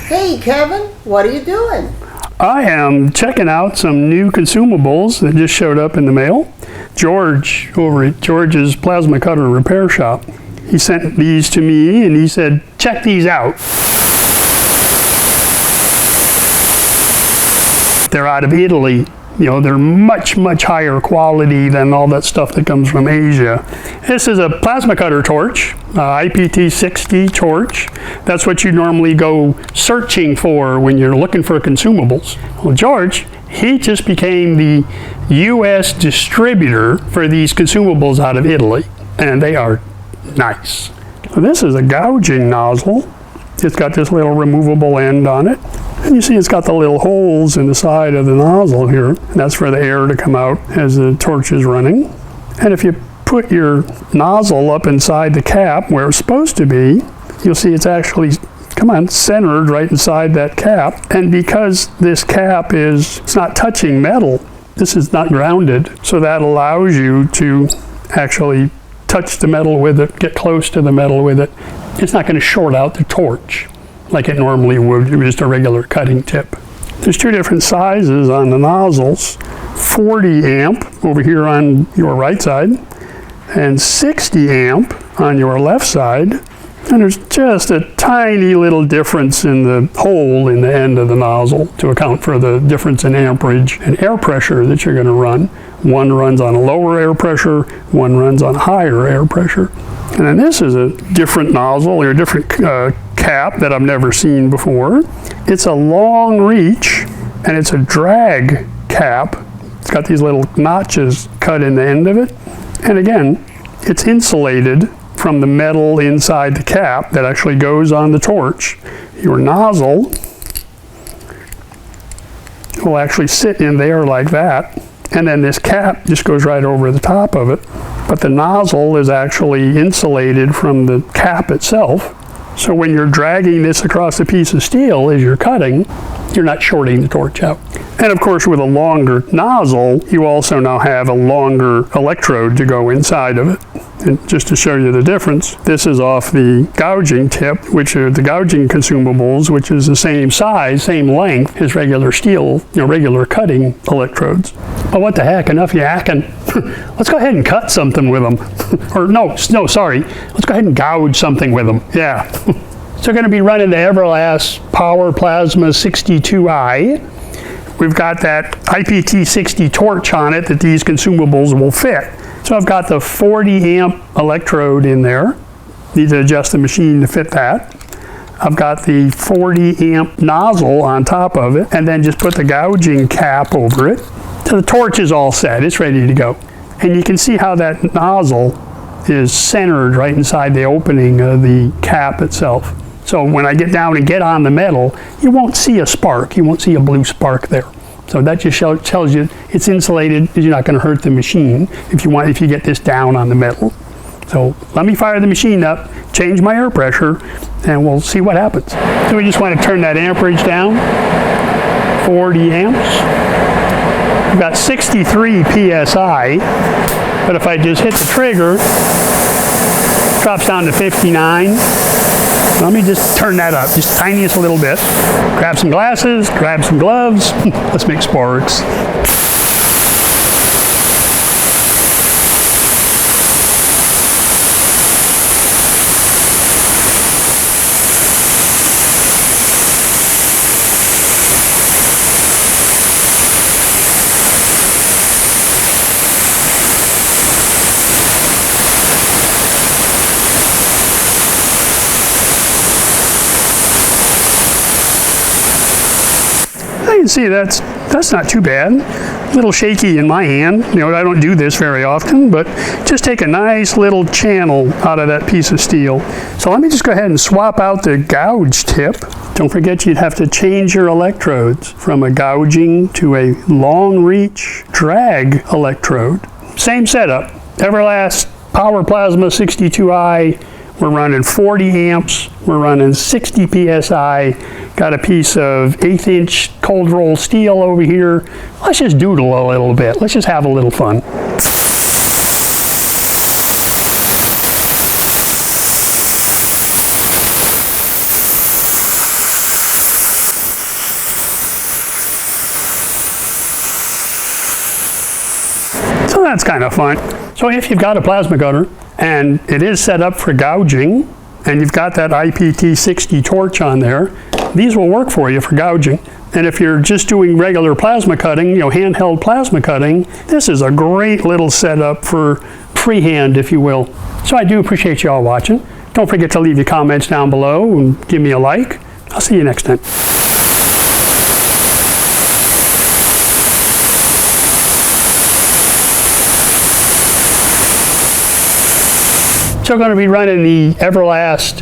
Hey Kevin, what are you doing? I am checking out some new consumables that just showed up in the mail. George over at George's Plasma Cutter Repair Shop, he sent these to me and he said, check these out. They're out of Italy. You know, they're much higher quality than all that stuff that comes from Asia. This is a plasma cutter torch, IPT60 torch. That's what you normally go searching for when you're looking for consumables. Well, George, he just became the US distributor for these consumables out of Italy, and they are nice. So this is a gouging nozzle. It's got this little removable end on it. And you see it's got the little holes in the side of the nozzle here. And that's for the air to come out as the torch is running. And if you put your nozzle up inside the cap where it's supposed to be, you'll see it's actually, centered right inside that cap. And because this cap it's not touching metal, this is not grounded, so that allows you to actually touch the metal with it, get close to the metal with it. It's not going to short out the torch like it normally would with just a regular cutting tip. There's two different sizes on the nozzles, 40 amp over here on your right side and 60 amp on your left side. And there's just a tiny little difference in the hole in the end of the nozzle to account for the difference in amperage and air pressure that you're going to run. One runs on a lower air pressure, one runs on higher air pressure. And then this is a different nozzle or a different cap that I've never seen before. It's a long reach and it's a drag cap. It's got these little notches cut in the end of it. And again, it's insulated from the metal inside the cap that actually goes on the torch. Your nozzle will actually sit in there like that, and then this cap just goes right over the top of it. But the nozzle is actually insulated from the cap itself. So when you're dragging this across a piece of steel as you're cutting, you're not shorting the torch out. And of course, with a longer nozzle, you also now have a longer electrode to go inside of it. And just to show you the difference, this is off the gouging tip, which are the gouging consumables, which is the same size, same length as regular steel, regular cutting electrodes. Oh, what the heck, enough yakking. Let's go ahead and cut something with them. Or no, sorry. Let's go ahead and gouge something with them. Yeah. So we're going to be running the Everlast Power Plasma 62i. We've got that IPT60 torch on it that these consumables will fit. So I've got the 40 amp electrode in there. Need to adjust the machine to fit that. I've got the 40 amp nozzle on top of it, and then just put the gouging cap over it. So the torch is all set, it's ready to go. And you can see how that nozzle is centered right inside the opening of the cap itself. So when I get down and get on the metal, you won't see a spark. You won't see a blue spark there. So that just tells you it's insulated, you're not going to hurt the machine if you get this down on the metal. So let me fire the machine up, change my air pressure, and we'll see what happens. So we just want to turn that amperage down, 40 amps. We've got 63 PSI, but if I just hit the trigger, it drops down to 59. Let me just turn that up, just the tiniest little bit. Grab some glasses, grab some gloves. Let's make sparks. You can see that's not too bad. A little shaky in my hand. I don't do this very often, but just take a nice little channel out of that piece of steel. So let me just go ahead and swap out the gouge tip. Don't forget you'd have to change your electrodes from a gouging to a long reach drag electrode. Same setup. Everlast Power Plasma 62i. We're running 40 amps, we're running 60 PSI, got a piece of 1/8 inch cold roll steel over here. Let's just doodle a little bit, let's just have a little fun. So that's kind of fun. So if you've got a plasma cutter and it is set up for gouging, and you've got that IPT60 torch on there, these will work for you for gouging. And if you're just doing regular plasma cutting, handheld plasma cutting, this is a great little setup for freehand, if you will. So I do appreciate you all watching. Don't forget to leave your comments down below and give me a like. I'll see you next time. So I'm going to be running the Everlast